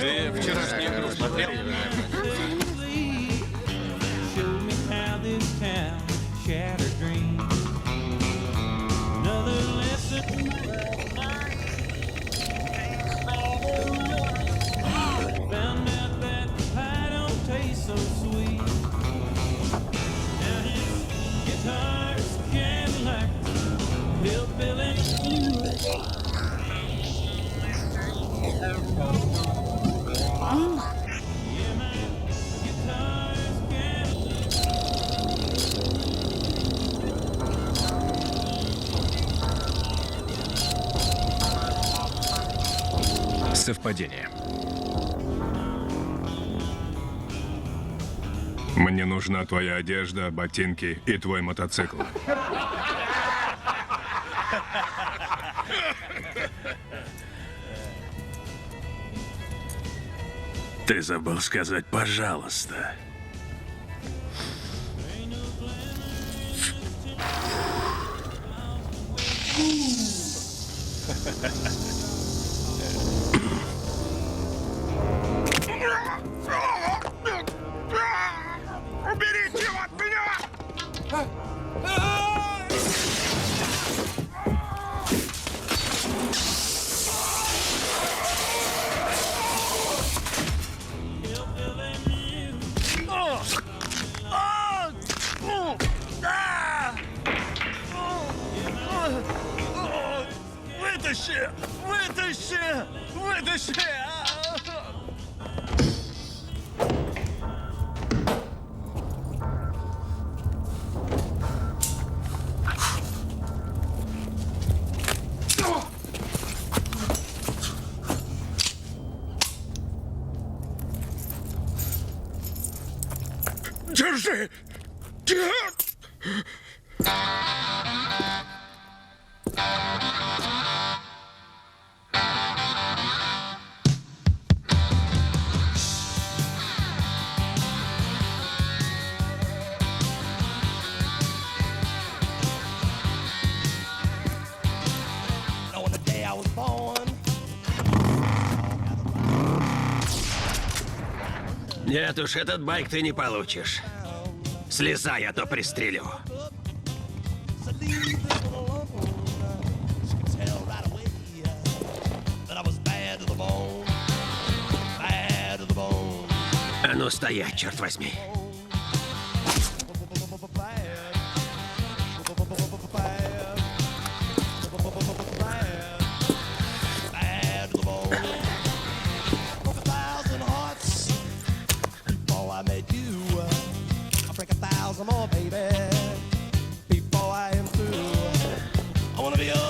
Ты вчерашнюю игру смотрел? Совпадение. Мне нужна твоя одежда, ботинки и твой мотоцикл. Ты забыл сказать «пожалуйста». Уберите его от меня! Вытащи! Вытащи! Вытащи! Держи! On the day I was born. Нет уж, этот байк ты не получишь. Слезай, а то пристрелю. So leave this one alone. She could tell right away that I was bad to the bone. Bad to the bone. А ну стоять, черт возьми. Bad to the bone. Broke 1,000 hearts before I met you. I'll break 1,000 more, baby, before I am through. I wanna be yours.